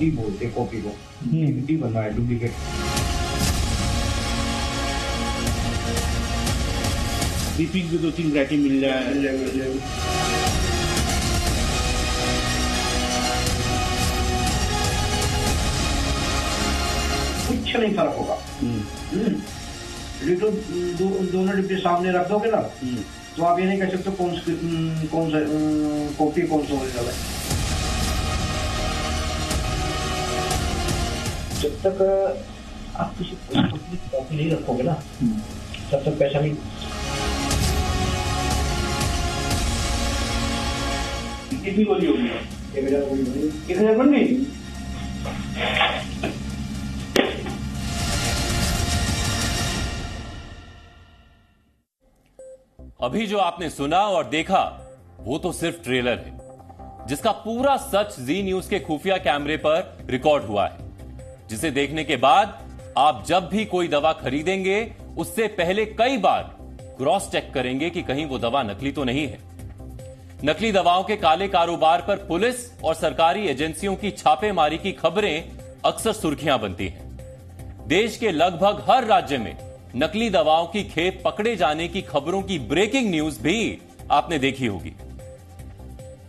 D बोलते copy को, D बनवा है डुप्लीकेट। बीपी की 2-3 वैरायटी मिल जाए। कुछ नहीं फर्क होगा। दोनों डिब्बे सामने रख दोगे ना, तो आप ये नहीं कह सकते कौन सा कॉपी कौन सा ओरिजिनल है। जब तक आप किसी कॉपी नहीं रखोगे ना, तब तक पैसा नहीं। कितनी गोली होगी? 1000 गोली बनी। 1000 बन गई? अभी जो आपने सुना और देखा वो तो सिर्फ ट्रेलर है, जिसका पूरा सच जी न्यूज के खुफिया कैमरे पर रिकॉर्ड हुआ है, जिसे देखने के बाद आप जब भी कोई दवा खरीदेंगे उससे पहले कई बार क्रॉस चेक करेंगे कि कहीं वो दवा नकली तो नहीं है। नकली दवाओं के काले कारोबार पर पुलिस और सरकारी एजेंसियों की छापेमारी की खबरें अक्सर सुर्खियां बनती हैं। देश के लगभग हर राज्य में नकली दवाओं की खेप पकड़े जाने की खबरों की ब्रेकिंग न्यूज भी आपने देखी होगी।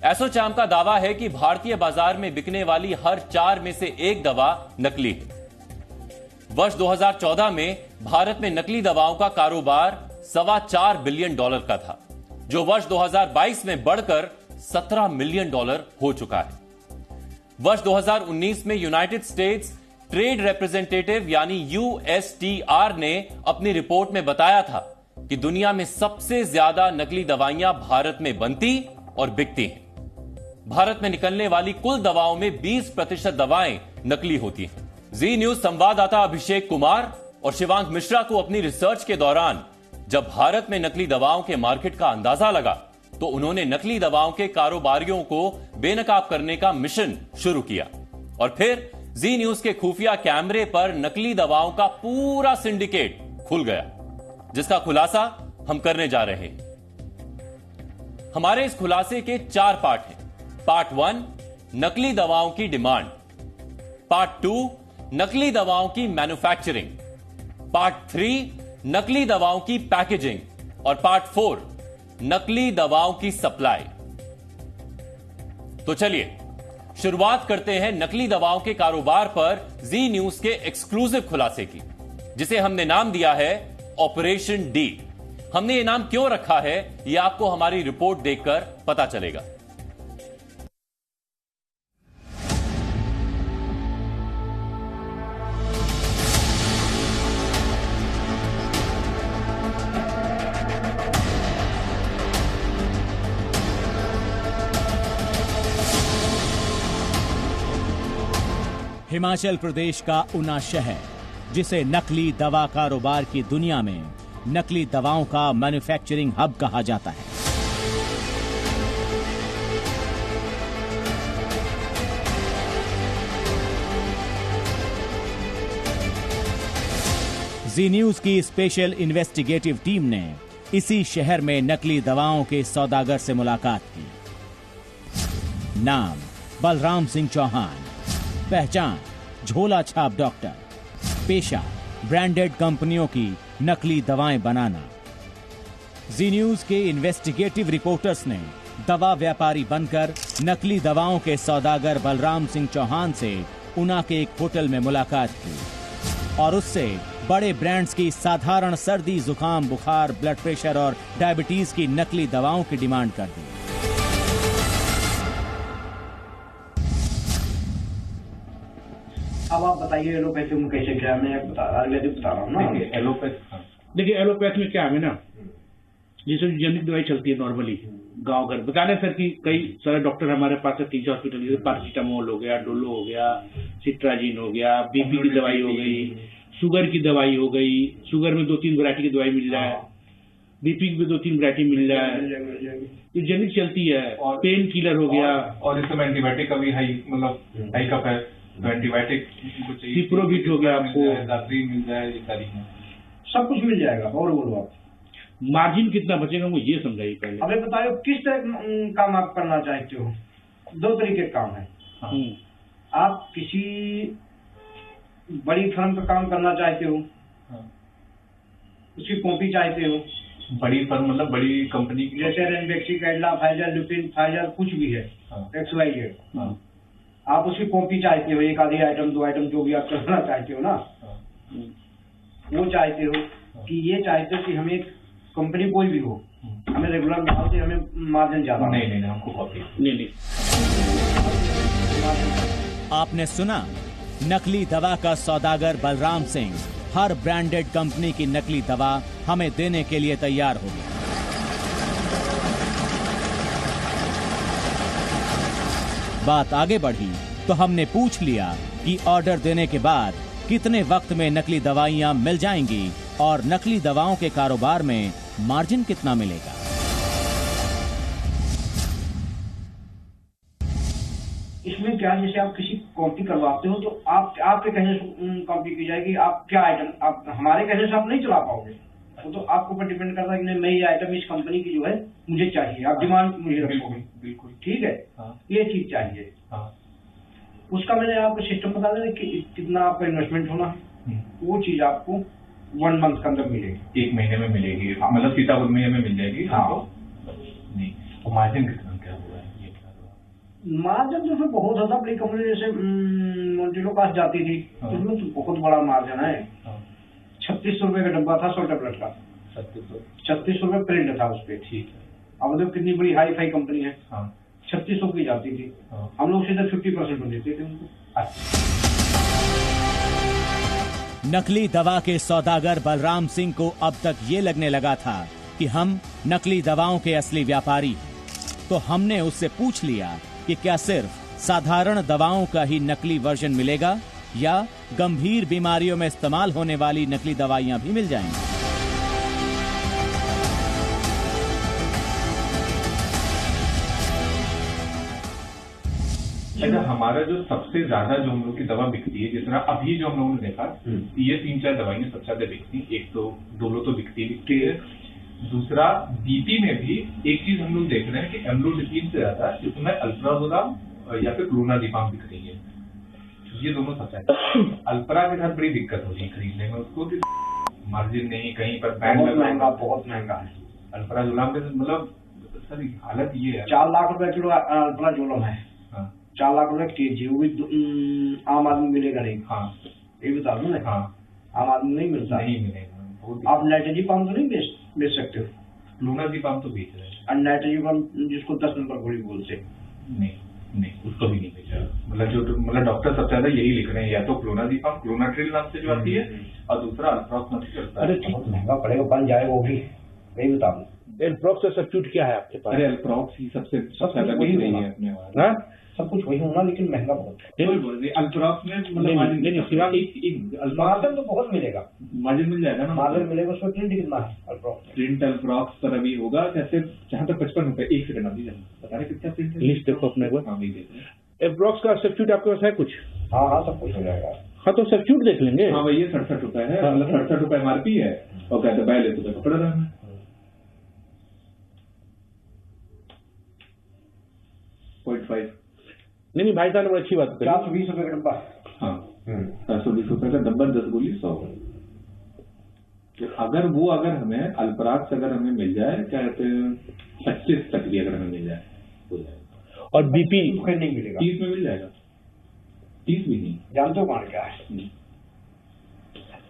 एसोचैम का दावा है कि भारतीय बाजार में बिकने वाली हर 4 में से 1 दवा नकली है। वर्ष 2014 में भारत में नकली दवाओं का कारोबार $4.25 बिलियन का था, जो वर्ष 2022 में बढ़कर $17 मिलियन हो चुका है। वर्ष 2019 में यूनाइटेड स्टेट्स ट्रेड रिप्रेजेंटेटिव यानी USTR ने अपनी रिपोर्ट में बताया था कि दुनिया में सबसे ज्यादा नकली दवाइयां भारत में बनती और बिकती हैं। भारत में निकलने वाली कुल दवाओं में 20% दवाएं नकली होती हैं। जी न्यूज संवाददाता अभिषेक कुमार और शिवांग मिश्रा को अपनी रिसर्च के दौरान जब भारत में नकली दवाओं के मार्केट का अंदाजा लगा, तो उन्होंने नकली दवाओं के कारोबारियों को बेनकाब करने का मिशन शुरू किया और फिर जी न्यूज के खुफिया कैमरे पर नकली दवाओं का पूरा सिंडिकेट खुल गया, जिसका खुलासा हम करने जा रहे हैं। हमारे इस खुलासे के 4 पार्ट हैं। पार्ट 1 नकली दवाओं की डिमांड, पार्ट 2 नकली दवाओं की मैन्युफैक्चरिंग, पार्ट 3 नकली दवाओं की पैकेजिंग और पार्ट 4 नकली दवाओं की सप्लाई। तो चलिए शुरुआत करते हैं नकली दवाओं के कारोबार पर जी न्यूज के एक्सक्लूसिव खुलासे की, जिसे हमने नाम दिया है ऑपरेशन डी। हमने ये नाम क्यों रखा है, यह आपको हमारी रिपोर्ट देखकर पता चलेगा। हिमाचल प्रदेश का ऊना शहर, जिसे नकली दवा कारोबार की दुनिया में नकली दवाओं का मैन्युफैक्चरिंग हब कहा जाता है। जी न्यूज की स्पेशल इन्वेस्टिगेटिव टीम ने इसी शहर में नकली दवाओं के सौदागर से मुलाकात की। नाम बलराम सिंह चौहान, पहचान झोला छाप डॉक्टर, पेशा ब्रांडेड कंपनियों की नकली दवाएं बनाना। जी न्यूज के इन्वेस्टिगेटिव रिपोर्टर्स ने दवा व्यापारी बनकर नकली दवाओं के सौदागर बलराम सिंह चौहान से ऊना के एक होटल में मुलाकात की और उससे बड़े ब्रांड्स की साधारण सर्दी, जुकाम, बुखार, ब्लड प्रेशर और डायबिटीज की नकली दवाओं की डिमांड कर दी। अब आप बताइए एलोपैथी में कैसे क्या, मैं अगले दिन बता रहा हूँ ना। देखिए एलोपैथ में क्या है ना, जैसे जेनिक दवाई चलती है नॉर्मली गांव घर, बताने सर कि कई सारे डॉक्टर हमारे पास है, 3 हॉस्पिटल, जैसे पैरासिटामोल हो गया, डोलो हो गया, सिट्राजिन हो गया, बीपी की दवाई हो गई, शुगर की दवाई हो गई, शुगर में 2-3 वैरायटी की दवाई मिल जाए, बीपी में 2-3 वैरायटी मिल जाए, तो जेनिक चलती है, पेन किलर हो गया, और इस समय एंटीबायोटिक का भी हाई कप है, तो एंटीबायोटिक सिप्रोबिट हो गया, आपको मिल जाए, ये सारी सब कुछ मिल जाएगा। और बोलो आप मार्जिन कितना बचेगा वो ये समझाइए पहले। अबे बताओ किस तरह काम आप करना चाहते हो। 2 तरीके काम है। आप किसी बड़ी फर्म का काम करना चाहते हो, उसकी कॉपी चाहते हो, बड़ी फर्म मतलब बड़ी कंपनी की, जैसे Ranbaxy, Cadila, Pfizer, Lupin, Pfizer, कुछ भी है, XYZ, आप उसकी कॉपी चाहते हो, एक आधी आइटम, 2 आइटम, जो भी आप करना चाहते हो ना, वो चाहते हो कि ये चाहते हो कि हमें कंपनी कोई भी हो, हमें रेगुलर माल से हमें मार्जिन ज्यादा। नहीं, हमको कॉपी नहीं। आपने सुना, नकली दवा का सौदागर बलराम सिंह हर ब्रांडेड कंपनी की नकली दवा हमें देने के लिए तैयार हो गया। बात आगे बढ़ी तो हमने पूछ लिया कि ऑर्डर देने के बाद कितने वक्त में नकली दवाइयां मिल जाएंगी और नकली दवाओं के कारोबार में मार्जिन कितना मिलेगा। इसमें क्या, जैसे आप किसी कॉपी करवाते हो तो आपके कहने से कॉपी की जाएगी, आप क्या आइटम, आप हमारे कहने से आप नहीं चला पाओगे, वो तो आपके ऊपर डिपेंड करता है कि नहीं, मैं ये आइटम इस कंपनी की जो है मुझे चाहिए, आप डिमांड मुझे रखोगे, बिल्कुल ठीक है, ये चीज चाहिए। उसका मैंने आपको सिस्टम बता दें कि कितना आपका इन्वेस्टमेंट होना है, वो चीज आपको 1 मंथ के अंदर मिलेगी, 1 महीने में मिलेगी, मतलब सीतापुर में हमें मिल जाएगी। नहीं, तो मार्जिन कितना क्या हुआ है, ये क्या हुआ? मार्जिन तो बहुत ज्यादा, बड़ी कंपनी जैसे मोन्टिलो पास जाती थी तो उसमें तो बहुत बड़ा मार्जिन है। 3600 रुपए का डब्बा था 100 टेबलेट का, 3600 रुपए प्रिंट था उस पर, ठीक है। अब देखो कितनी बड़ी हाई फाई कंपनी है, 3600 की जाती थी, हम लोग सीधे 50% में देते थे उनको। नकली दवा के सौदागर बलराम सिंह को अब तक ये लगने लगा था कि हम नकली दवाओं के असली व्यापारी हैं, तो हमने उससे पूछ लिया कि क्या सिर्फ साधारण दवाओं का ही नकली वर्जन मिलेगा या गंभीर बीमारियों में इस्तेमाल होने वाली नकली दवाइयां भी मिल जाएंगी। अच्छा, हमारा जो सबसे ज्यादा जो हम लोग की दवा बिकती है, जिस तरह अभी जो हम लोगों ने देखा, ये 3-4 दवाइयां सबसे ज्यादा बिकती। एक तो डोलो तो बिकती है, दूसरा बीपी में भी एक चीज हम लोग देख रहे हैं कि एम्लोडिपिन से ज्यादा इसमें अल्प्राजोलाम या फिर क्लोनाजिपाम बिक रही है, ये दोनों सबसे ज्यादा। अल्प्रा के साथ बड़ी दिक्कत होती है खरीदने में, उसको कि मार्जिन नहीं, कहीं पर बहुत महंगा है। अल्प्राजोलाम के मतलब सर हालत ये है, 4 लाख रुपए किलो अल्प्राजोलम है, 4 लाख रुपए केजी, वो भी आम आदमी मिलेगा नहीं। ये बता दूं ना, आम आदमी नहीं मिलता, नहीं मिलेगा। आप नाइट्रोजिपाम तो नहीं बेच सकते हो, क्लोनाजिपाम तो बेच रहे हैं, और नाइट्रोजिपाम जिसको 10 नंबर गोली बोलते, नहीं उसको भी नहीं बेचा। मतलब डॉक्टर सबसे ज्यादा यही लिख रहे हैं, या तो क्लोनाजिपाम, क्लोनाट्रिल नाम से जो आती है, और दूसरा अल्प्रोक्स नाम से चलता है। अरे बहुत महंगा पड़ेगा, बन जाएगा वो भी, यही बता दूं। एल्प्रोक्स का सब्स्टिट्यूट क्या है आपके पास? अरे अल्प्रोक्स ही सबसे ज्यादा वही नहीं है अपने वहाँ, सब कुछ वही होना, लेकिन महंगा बहुत है। अल्प्रोक्स में मतलब मार्जिन तो बहुत मिलेगा, मार्जिन मिल जाएगा ना, मार्जिन मिलेगा। उसमें प्रिंट कितना है अल्प्रोक्स? प्रिंट अल्प्रोक्स पर अभी होगा कैसे, जहाँ तक 55 रुपए। 1 सेकंड अभी बता रहे कितना प्रिंट है, लिस्ट देखो अपने को। हाँ, देख रहे हैं। एल्प्रोक्स का सब्स्टिट्यूट आपके पास है कुछ? हाँ, सब कुछ हो जाएगा। हाँ, तो सब्स्टिट्यूट देख लेंगे। हाँ भैया, 67 रुपए है, मतलब 67 रुपए MRP है, और कहते पहले तो कपड़ा दाम है। 0.5 नहीं भाई साहब, अच्छी बात करी। 420 रुपए का डब्बा। हाँ, 420 रुपए का डब्बा, 10 गोली 100। तो अगर हमें अल्प्राक्स अगर हमें मिल जाए, क्या कहते हैं 25 तक भी अगर हमें मिल जाए, हो जाएगा। और बीपी नहीं मिलेगा, 30 में मिल जाएगा, 30 भी नहीं। जानते हो कौन क्या है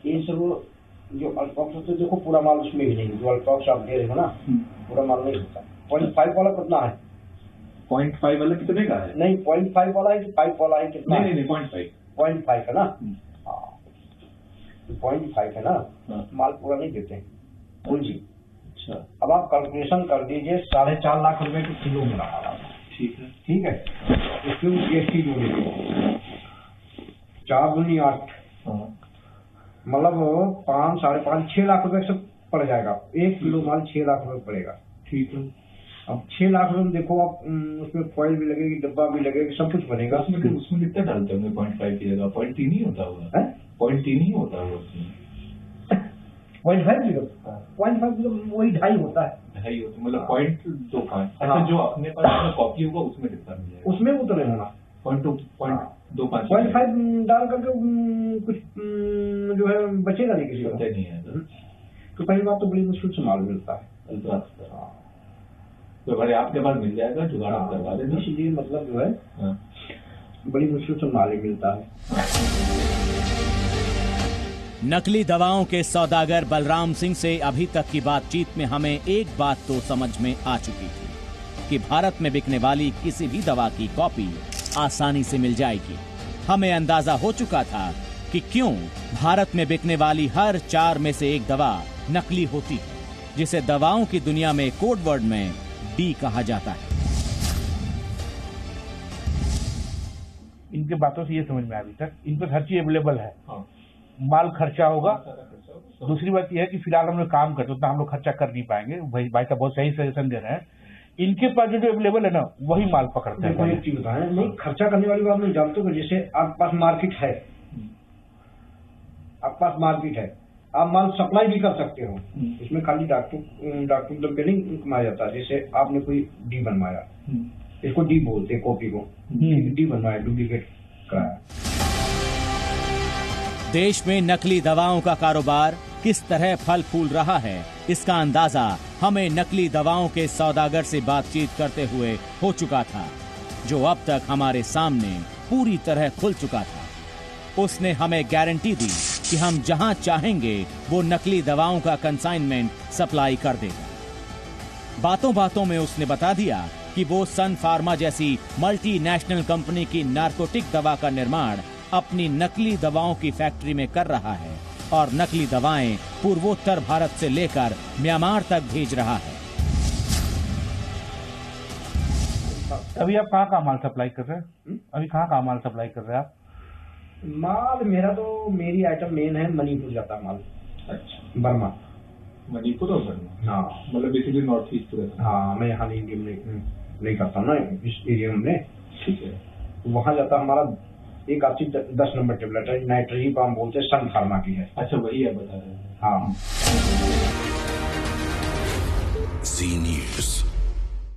ये सब जो अल्प्रोक्स होते, देखो पूरा माल उसमें भी नहीं, जो अल्प्रोक्स आप दे रहे हो ना, पूरा माल नहीं होता। 0.5 वाला कितना है? 0.5 वाला कितने का है? नहीं, 0.5 वाला है कि 5 वाला है, कितना? नहीं 0.5 है ना। हाँ, 0.5 है ना, माल पूरा नहीं देते पूंजी। अच्छा, अब आप कैलकुलेशन कर दीजिए, 4.5 लाख रुपए की किलो मिला माल। ठीक है, ठीक है, इसमें GST जो लीजिए, 4 दूनी 8, मतलब 5, 5.5, 6 लाख रुपए से पड़ जाएगा। 1 किलो माल 6 लाख रुपए पड़ेगा। ठीक है। अब 6 लाख रुपए में देखो आप, उसमें फॉइल भी लगेगी, डब्बा भी लगेगा, सब कुछ बनेगा। उसमें कितना डालते होंगे? 0.5 की जगह 0.3 ही होता होगा, 0.3 ही होता होगा उसमें। 0.5 किलो, 0.5 किलो वही 2.5 होता है, 2.5 होता, मतलब 0.25। अच्छा, जो अपने पास कॉपी होगा उसमें कितना मिल जाएगा? उसमें उतने होना, 0.2 2-5 0.5 डाल करके कुछ जो है बचेगा नहीं किसी को। पता नहीं है तो पहली बात तो बड़ी मुश्किल से माल मिलता है। तो भाई आपके पास मिल जाएगा, जुगाड़ आप करवा देना। इसीलिए मतलब जो है हाँ। बड़ी मुश्किल से माल ही मिलता है। नकली दवाओं के सौदागर बलराम सिंह से अभी तक की बातचीत में हमें एक बात तो समझ में आ चुकी थी कि भारत में बिकने वाली किसी भी दवा की कॉपी आसानी से मिल जाएगी। हमें अंदाजा हो चुका था कि क्यों भारत में बिकने वाली हर 4 में से एक दवा नकली होती है, जिसे दवाओं की दुनिया में कोड वर्ड में डी कहा जाता है। इनके बातों से ये समझ में अभी तक इन पर हर चीज अवेलेबल है। हाँ। माल खर्चा होगा। दूसरी बात यह है कि फिलहाल हम लोग काम करते उतना हम लोग खर्चा कर नहीं पाएंगे। भाई साहब बहुत सही सजेशन दे रहे हैं। इनके पास जो अवेलेबल है ना वही माल पकड़ते हैं। एक चीज बताएं, नहीं खर्चा करने वाली बात नहीं जानते हो। जैसे आपके पास मार्केट है, आपके पास मार्केट है, आप माल सप्लाई भी कर सकते हो। इसमें खाली डॉक्टर दम पे नहीं कमाया जाता। जैसे आपने कोई डी बनवाया, इसको डी बोलते हैं कॉपी को, डी बनवाया, डुप्लीकेट कराया। देश में नकली दवाओं का कारोबार किस तरह फल फूल रहा है, इसका अंदाजा हमें नकली दवाओं के सौदागर से बातचीत करते हुए हो चुका था, जो अब तक हमारे सामने पूरी तरह खुल चुका था। उसने हमें गारंटी दी कि हम जहां चाहेंगे वो नकली दवाओं का कंसाइनमेंट सप्लाई कर देगा। बातों बातों में उसने बता दिया कि वो सन फार्मा जैसी मल्टीनेशनल कंपनी की नार्कोटिक दवा का निर्माण अपनी नकली दवाओं की फैक्ट्री में कर रहा है और नकली दवाएं पूर्वोत्तर भारत से लेकर म्यांमार तक भेज रहा है। अभी आप कहाँ माल सप्लाई कर रहे हैं? अभी कहाँ माल सप्लाई कर रहे हैं आप? माल मेरी आइटम मेन है मणिपुर जाता माल। अच्छा, बर्मा, मणिपुर और बर्मा। हाँ, मतलब बेसिकली नॉर्थ ईस्ट पूरा। हाँ, मैं यहाँ नहीं करता हूँ ना इस एरिया में। ठीक है, वहाँ जाता हमारा एक आपसी 10 नंबर टेबलेट है, नाइट्रोजीपाम बोलते हैं, सन फार्मा की है। अच्छा वही आप बता रहे हैं। हाँ। Z News.